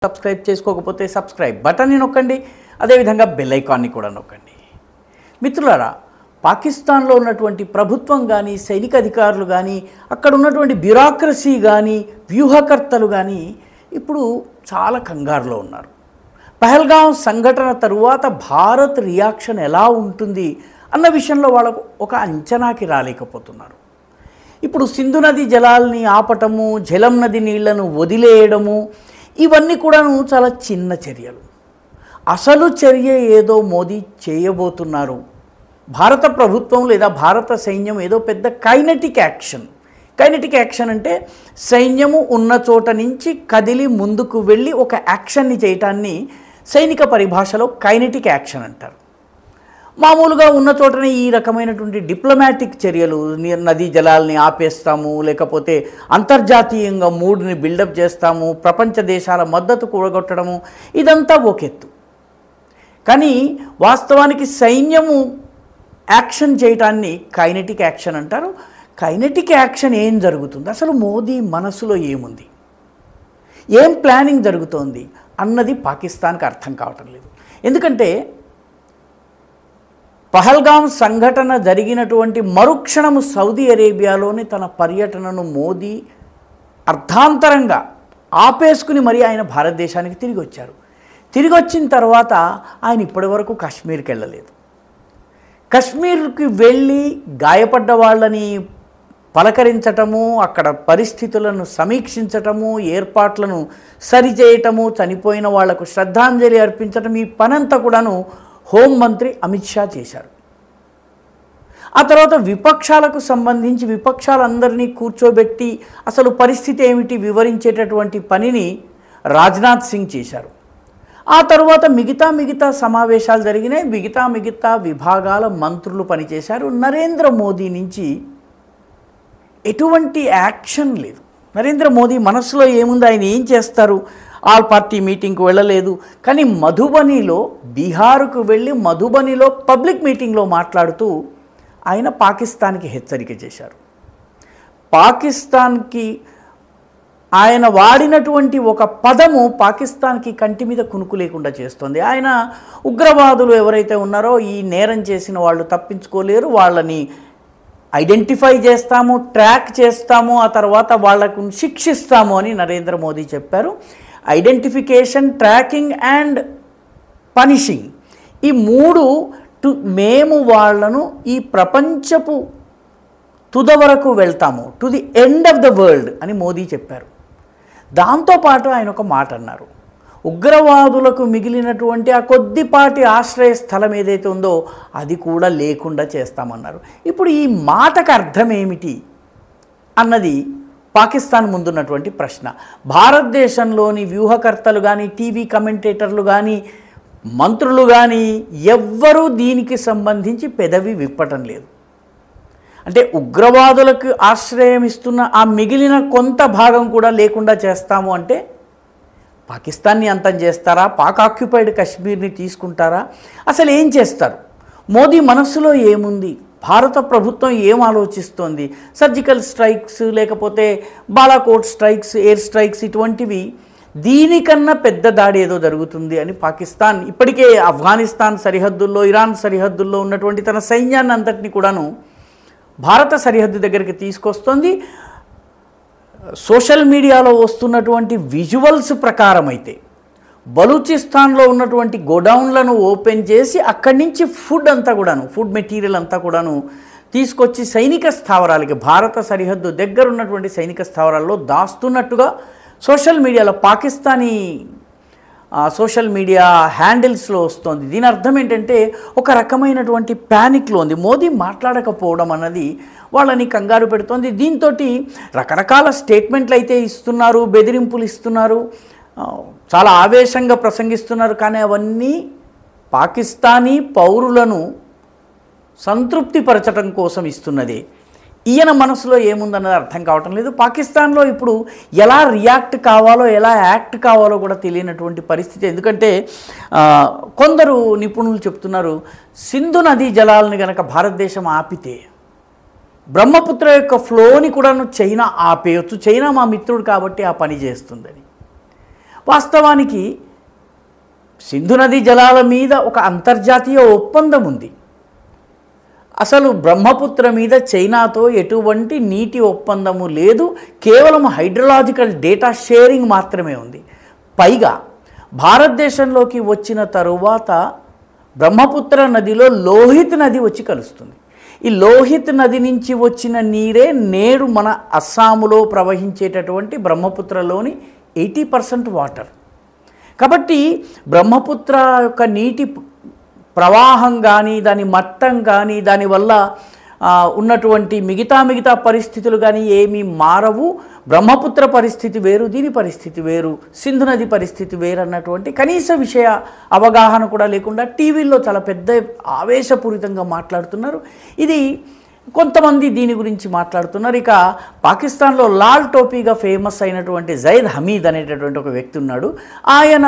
Subscribe చేసుకోకపోతే subscribe బటన్ని నొక్కండి, అదేవిధంగా బెల్ ఐకాన్ని కూడా నొక్కండి. మిత్రులారా, పాకిస్తాన్లో ఉన్నటువంటి ప్రభుత్వం కానీ, సైనిక అధికారులు కానీ, అక్కడ ఉన్నటువంటి బ్యూరోక్రసీ కానీ, వ్యూహకర్తలు కానీ ఇప్పుడు చాలా కంగారులో ఉన్నారు. పహల్గాం సంఘటన తరువాత భారత్ రియాక్షన్ ఎలా ఉంటుంది అన్న విషయంలో వాళ్ళకు ఒక అంచనాకి రాలేకపోతున్నారు. ఇప్పుడు సింధు నది జలాల్ని ఆపటము, జలం నది నీళ్లను వదిలేయడము, ఇవన్నీ కూడాను చాలా చిన్న చర్యలు. అసలు చర్య ఏదో మోదీ చేయబోతున్నారు. భారత ప్రభుత్వం లేదా భారత సైన్యం ఏదో పెద్ద కైనెటిక్ యాక్షన్ అంటే సైన్యము ఉన్న చోట నుంచి కదిలి ముందుకు వెళ్ళి ఒక యాక్షన్ని చేయటాన్ని సైనిక పరిభాషలో కైనెటిక్ యాక్షన్ అంటారు. మామూలుగా ఉన్న చోటనే ఈ రకమైనటువంటి డిప్లొమాటిక్ చర్యలు, నదీ జలాల్ని ఆపేస్తాము, లేకపోతే అంతర్జాతీయంగా మూడ్ని బిల్డప్ చేస్తాము, ప్రపంచ దేశాల మద్దతు కూడగొట్టడము, ఇదంతా ఒకెత్తు. కానీ వాస్తవానికి సైన్యము యాక్షన్ చేయటాన్ని కైనెటిక్ యాక్షన్ అంటారు. కైనెటిక్ యాక్షన్ ఏం జరుగుతుంది, అసలు మోదీ మనసులో ఏముంది, ఏం ప్లానింగ్ జరుగుతోంది అన్నది పాకిస్తాన్కి అర్థం కావటం లేదు. ఎందుకంటే పహల్గాం సంఘటన జరిగినటువంటి మరుక్షణము సౌదీ అరేబియాలోని తన పర్యటనను మోదీ అర్ధాంతరంగా ఆపేసుకుని మరి ఆయన భారతదేశానికి తిరిగి వచ్చారు. తిరిగి వచ్చిన తర్వాత ఆయన ఇప్పటి వరకు కాశ్మీర్కి వెళ్ళలేదు. కాశ్మీర్కి వెళ్ళి గాయపడ్డ వాళ్ళని పలకరించటము, అక్కడ పరిస్థితులను సమీక్షించటము, ఏర్పాట్లను సరిచేయటము, చనిపోయిన వాళ్లకు శ్రద్ధాంజలి అర్పించటం, ఈ పనంతా కూడాను హోంమంత్రి అమిత్ షా చేశారు. ఆ తర్వాత విపక్షాలకు సంబంధించి విపక్షాలందరినీ కూర్చోబెట్టి అసలు పరిస్థితి ఏమిటి వివరించేటటువంటి పనిని రాజ్నాథ్ సింగ్ చేశారు. ఆ తర్వాత మిగతా సమావేశాలు జరిగినాయి, మిగతా విభాగాల మంత్రులు పనిచేశారు. నరేంద్ర మోదీ నుంచి ఎటువంటి యాక్షన్ లేదు. నరేంద్ర మోదీ మనసులో ఏముంది, ఆయన ఏం చేస్తారు, ఆల్ పార్టీ మీటింగ్కి వెళ్ళలేదు. కానీ మధుబనిలో, బీహార్కు వెళ్ళి మధుబనిలో పబ్లిక్ మీటింగ్లో మాట్లాడుతూ ఆయన పాకిస్తాన్కి హెచ్చరిక చేశారు. పాకిస్తాన్కి ఆయన వాడినటువంటి ఒక పదము పాకిస్తాన్కి కంటి మీద కునుకు లేకుండా చేస్తుంది. ఆయన ఉగ్రవాదులు ఎవరైతే ఉన్నారో ఈ నేరం చేసిన వాళ్ళు తప్పించుకోలేరు, వాళ్ళని ఐడెంటిఫై చేస్తాము, ట్రాక్ చేస్తాము, ఆ తర్వాత వాళ్లకు శిక్షిస్తాము అని నరేంద్ర మోదీ చెప్పారు. ఐడెంటిఫికేషన్, ట్రాకింగ్ అండ్ పనిషింగ్, ఈ మూడు మేము వాళ్లను ఈ ప్రపంచపు తుద వరకు వెళ్తాము, to the end of the world అని మోదీ చెప్పారు. దాంతోపాటు ఆయన ఒక మాట అన్నారు, ఉగ్రవాదులకు మిగిలినటువంటి ఆ కొద్దిపాటి ఆశ్రయ స్థలం ఏదైతే ఉందో అది కూడా లేకుండా చేస్తామన్నారు. ఇప్పుడు ఈ మాటకు అర్థం ఏమిటి అన్నది పాకిస్తాన్ ముందున్నటువంటి ప్రశ్న. భారతదేశంలోని వ్యూహకర్తలు కానీ, టీవీ కమెంటేటర్లు కానీ, మంత్రులు కానీ ఎవ్వరూ దీనికి సంబంధించి పెదవి విప్పటం లేదు. అంటే ఉగ్రవాదులకు ఆశ్రయం ఇస్తున్న ఆ మిగిలిన కొంత భాగం కూడా లేకుండా చేస్తాము అంటే పాకిస్తాన్ని అంతం చేస్తారా, పాక్ ఆక్యుపైడ్ కాశ్మీర్ని తీసుకుంటారా, అసలు ఏం చేస్తారు? మోదీ మనస్సులో ఏముంది, భారత ప్రభుత్వం ఏం ఆలోచిస్తోంది? సర్జికల్ స్ట్రైక్స్, లేకపోతే బాలాకోట్ స్ట్రైక్స్, ఎయిర్ స్ట్రైక్స్, ఇటువంటివి దీనికన్నా పెద్ద దాడి ఏదో జరుగుతుంది అని పాకిస్తాన్ ఇప్పటికే ఆఫ్ఘనిస్తాన్ సరిహద్దుల్లో, ఇరాన్ సరిహద్దుల్లో ఉన్నటువంటి తన సైన్యాన్ని అంతటిని కూడాను భారత సరిహద్దు దగ్గరికి తీసుకొస్తుంది. సోషల్ మీడియాలో వస్తున్నటువంటి విజువల్స్ ప్రకారం అయితే బలూచిస్తాన్లో ఉన్నటువంటి గోడౌన్లను ఓపెన్ చేసి అక్కడి నుంచి ఫుడ్ మెటీరియల్ అంతా కూడాను తీసుకొచ్చి సైనిక స్థావరాలకి, భారత సరిహద్దు దగ్గర ఉన్నటువంటి సైనిక స్థావరాల్లో దాస్తున్నట్టుగా సోషల్ మీడియాలో, పాకిస్తానీ సోషల్ మీడియా హ్యాండిల్స్లో వస్తుంది. దీని అర్థం ఏంటంటే ఒక రకమైనటువంటి ప్యానిక్లో ఉంది. మోదీ మాట్లాడకపోవడం అన్నది వాళ్ళని కంగారు పెడుతోంది. దీంతో రకరకాల స్టేట్మెంట్లు అయితే ఇస్తున్నారు, బెదిరింపులు ఇస్తున్నారు, చాలా ఆవేశంగా ప్రసంగిస్తున్నారు. కానీ అవన్నీ పాకిస్తానీ పౌరులను సంతృప్తిపరచడం కోసం ఇస్తున్నది. ఈయన మనసులో ఏముందన్నది అర్థం కావటం లేదు. పాకిస్తాన్లో ఇప్పుడు ఎలా రియాక్ట్ కావాలో, ఎలా యాక్ట్ కావాలో కూడా తెలియనటువంటి పరిస్థితి. ఎందుకంటే కొందరు నిపుణులు చెప్తున్నారు, సింధు నదీ జలాలను కనుక భారతదేశం ఆపితే బ్రహ్మపుత్ర యొక్క ఫ్లోని కూడా చైనా ఆపేయచ్చు, చైనా మా మిత్రుడు కాబట్టి ఆ పని చేస్తుందని. వాస్తవానికి సింధు నదీ జలాల మీద ఒక అంతర్జాతీయ ఒప్పందం ఉంది. అసలు బ్రహ్మపుత్ర మీద చైనాతో ఎటువంటి నీటి ఒప్పందము లేదు, కేవలం హైడ్రలాజికల్ డేటా షేరింగ్ మాత్రమే ఉంది. పైగా భారతదేశంలోకి వచ్చిన తరువాత బ్రహ్మపుత్ర నదిలో లోహిత్ నది వచ్చి కలుస్తుంది. ఈ లోహిత్ నది నుంచి వచ్చిన నీరే నేడు మన అస్సాములో ప్రవహించేటటువంటి బ్రహ్మపుత్రలోని 80% వాటర్. కాబట్టి బ్రహ్మపుత్ర యొక్క నీటి ప్రవాహం కానీ, దాని మట్టం కానీ, దానివల్ల ఉన్నటువంటి మిగతా పరిస్థితులు కానీ ఏమీ మారవు. బ్రహ్మపుత్ర పరిస్థితి వేరు, దీని పరిస్థితి వేరు, సింధు నది పరిస్థితి వేరు అన్నటువంటి కనీస విషయ అవగాహన కూడా లేకుండా టీవీల్లో చాలా పెద్ద ఆవేశపూరితంగా మాట్లాడుతున్నారు. ఇది కొంతమంది దీని గురించి మాట్లాడుతున్నారు. ఇక పాకిస్తాన్లో లాల్ టోపీగా ఫేమస్ అయినటువంటి జైద్ హమీద్ అనేటటువంటి ఒక వ్యక్తి ఉన్నాడు. ఆయన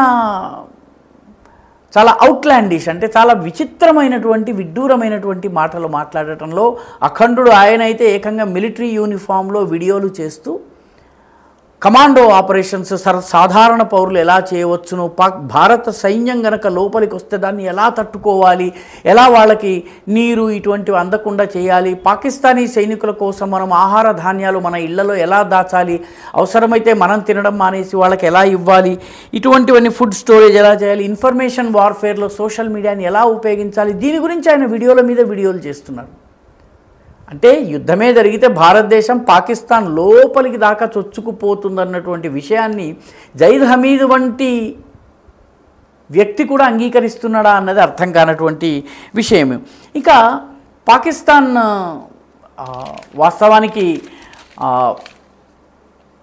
చాలా అవుట్లాండిష్, అంటే చాలా విచిత్రమైనటువంటి విడ్డూరమైనటువంటి మాటలు మాట్లాడటంలో అఖండుడు. ఆయన అయితే ఏకంగా మిలిటరీ యూనిఫామ్లో వీడియోలు చేస్తూ కమాండో ఆపరేషన్స్ సాధారణ పౌరులు ఎలా చేయవచ్చును, భారత సైన్యం గనక లోపలికి వస్తే దాన్ని ఎలా తట్టుకోవాలి, ఎలా వాళ్ళకి నీరు ఇటువంటివి అందకుండా చేయాలి, పాకిస్తానీ సైనికుల కోసం మనం ఆహార ధాన్యాలు మన ఇళ్లలో ఎలా దాచాలి, అవసరమైతే మనం తినడం మానేసి వాళ్ళకి ఎలా ఇవ్వాలి, ఇటువంటివన్నీ ఫుడ్ స్టోరేజ్ ఎలా చేయాలి, ఇన్ఫర్మేషన్ వార్ఫేర్లో సోషల్ మీడియాని ఎలా ఉపయోగించాలి, దీని గురించి ఆయన వీడియోల మీద వీడియోలు చేస్తున్నారు. అంటే యుద్ధమే జరిగితే భారతదేశం పాకిస్తాన్ లోపలికి దాకా చొచ్చుకుపోతుందన్నటువంటి విషయాన్ని జైద్ హమీద్ వంటి వ్యక్తి కూడా అంగీకరిస్తున్నాడా అన్నది అర్థం కానటువంటి విషయం. ఇక పాకిస్తాన్ వాస్తవానికి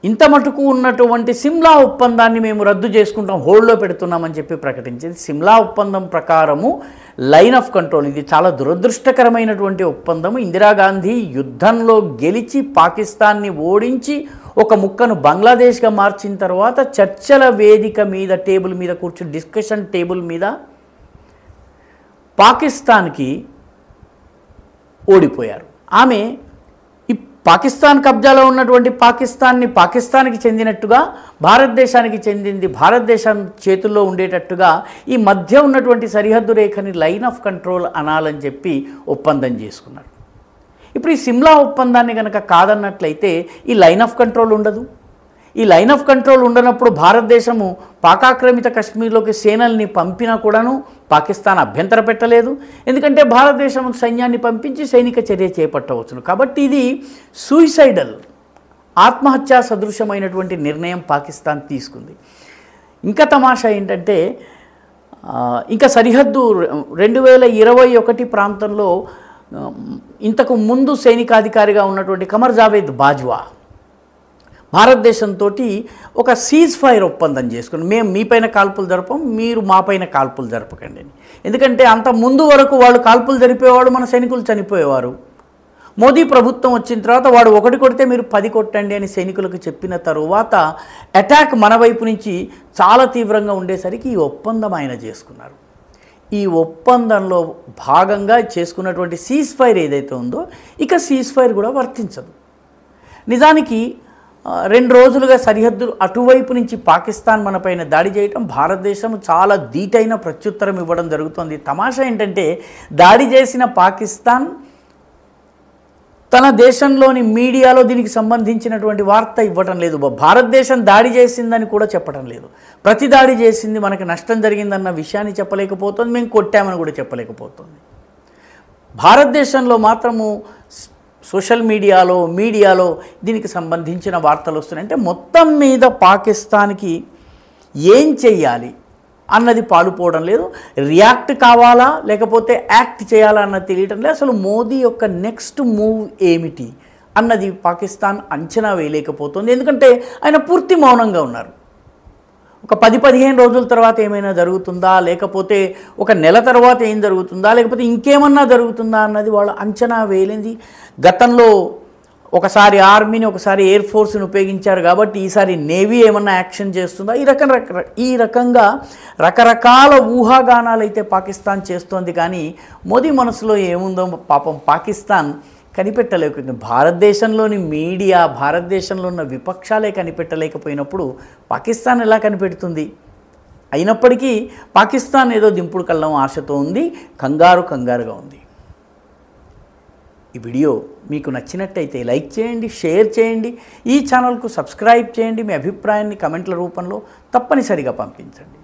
ఇంత మటుకు ఉన్నటువంటి సిమ్లా ఒప్పందాన్ని మేము రద్దు చేసుకుంటాం, హోల్డ్లో పెడుతున్నామని చెప్పి ప్రకటించింది. సిమ్లా ఒప్పందం ప్రకారము లైన్ ఆఫ్ కంట్రోల్, ఇది చాలా దురదృష్టకరమైనటువంటి ఒప్పందము. ఇందిరాగాంధీ యుద్ధంలో గెలిచి పాకిస్తాన్ని ఓడించి ఒక ముక్కను బంగ్లాదేశ్గా మార్చిన తర్వాత చర్చల వేదిక మీద టేబుల్ మీద కూర్చుని డిస్కషన్ టేబుల్ మీద పాకిస్తాన్కి ఓడిపోయారు. ఆమె పాకిస్తాన్ కబ్జాలో ఉన్నటువంటి పాకిస్తాన్కి చెందినట్టుగా, భారతదేశానికి చెందింది భారతదేశం చేతుల్లో ఉండేటట్టుగా ఈ మధ్య ఉన్నటువంటి సరిహద్దు రేఖని లైన్ ఆఫ్ కంట్రోల్ అనాలని చెప్పి ఒప్పందం చేసుకున్నారు. ఇప్పుడు ఈ సిమ్లా ఒప్పందాన్ని కనుక కాదన్నట్లయితే ఈ లైన్ ఆఫ్ కంట్రోల్ ఉండదు. ఈ లైన్ ఆఫ్ కంట్రోల్ ఉండనప్పుడు భారతదేశము పాకాక్రమిత కశ్మీర్లోకి సేనల్ని పంపినా కూడాను పాకిస్తాన్ అభ్యంతర పెట్టలేదు. ఎందుకంటే భారతదేశం సైన్యాన్ని పంపించి సైనిక చర్య చేపట్టవచ్చును. కాబట్టి ఇది సూయిసైడల్, ఆత్మహత్యా సదృశమైనటువంటి నిర్ణయం పాకిస్తాన్ తీసుకుంది. ఇంకా తమాషా ఏంటంటే ఇంకా సరిహద్దు 2021 ప్రాంతంలో ఇంతకు ముందు సైనికాధికారిగా ఉన్నటువంటి కమర్ జావేద్ బాజ్వా భారతదేశంతో ఒక సీజ్ ఫైర్ ఒప్పందం చేసుకుని, మేము మీపైన కాల్పులు జరపం, మీరు మాపైన కాల్పులు జరపకండి అని. ఎందుకంటే అంత ముందు వరకు వాళ్ళు కాల్పులు జరిపేవాడు, మన సైనికులు చనిపోయేవారు. మోదీ ప్రభుత్వం వచ్చిన తర్వాత వాడు ఒకటి కొడితే మీరు 10 కొట్టండి అని సైనికులకు చెప్పిన తరువాత అటాక్ మన వైపు నుంచి చాలా తీవ్రంగా ఉండేసరికి ఈ ఒప్పందం ఆయన చేసుకున్నారు. ఈ ఒప్పందంలో భాగంగా చేసుకున్నటువంటి సీజ్ ఫైర్ ఏదైతే ఉందో ఇక సీజ్ ఫైర్ కూడా వర్తించదు. నిజానికి 2 రోజులుగా సరిహద్దులు అటువైపు నుంచి పాకిస్తాన్ మనపైన దాడి చేయటం, భారతదేశం చాలా ధీటైన ప్రత్యుత్తరం ఇవ్వడం జరుగుతుంది. తమాషా ఏంటంటే దాడి చేసిన పాకిస్తాన్ తన దేశంలోని మీడియాలో దీనికి సంబంధించినటువంటి వార్త ఇవ్వటం లేదు. భారతదేశం దాడి చేసిందని కూడా చెప్పడం లేదు. ప్రతి దాడి చేసింది, మనకి నష్టం జరిగిందన్న విషయాన్ని చెప్పలేకపోతుంది, మేము కొట్టామని కూడా చెప్పలేకపోతుంది. భారతదేశంలో మాత్రము సోషల్ మీడియాలో దీనికి సంబంధించిన వార్తలు వస్తున్నాయి. అంటే మొత్తం మీద పాకిస్తాన్కి ఏం చెయ్యాలి అన్నది పాలుపోవడం లేదు. రియాక్ట్ కావాలా లేకపోతే యాక్ట్ చేయాలా అన్నది తెలియటం లేదు. అసలు మోదీ యొక్క నెక్స్ట్ మూవ్ ఏమిటి అన్నది పాకిస్తాన్ అంచనా వేయలేకపోతుంది. ఎందుకంటే ఆయన పూర్తి మౌనంగా ఉన్నారు. ఒక 10-15 రోజుల తర్వాత ఏమైనా జరుగుతుందా, లేకపోతే ఒక నెల తర్వాత ఏం జరుగుతుందా, లేకపోతే ఇంకేమన్నా జరుగుతుందా అన్నది వాళ్ళు అంచనా వేయలేంది. గతంలో ఒకసారి ఆర్మీని, ఒకసారి ఎయిర్ ఫోర్స్ని ఉపయోగించారు కాబట్టి ఈసారి నేవీ ఏమన్నా యాక్షన్ చేస్తుందా, ఈ రకంగా రకరకాల ఊహాగానాలు అయితే పాకిస్తాన్ చేస్తోంది. కానీ మోదీ మనసులో ఏముందో పాపం పాకిస్తాన్ కనిపెట్టలేకపోయింది. భారతదేశంలోని మీడియా, భారతదేశంలో ఉన్న విపక్షాలే కనిపెట్టలేకపోయినప్పుడు పాకిస్తాన్ ఎలా కనిపెడుతుంది? అయినప్పటికీ పాకిస్తాన్ ఏదో దింపుడు కళ్ళం ఆశతో ఉంది, కంగారుగా ఉంది. ఈ వీడియో మీకు నచ్చినట్టయితే లైక్ చేయండి, షేర్ చేయండి, ఈ ఛానల్కు సబ్స్క్రైబ్ చేయండి. మీ అభిప్రాయాన్ని కమెంట్ల రూపంలో తప్పనిసరిగా పంపించండి.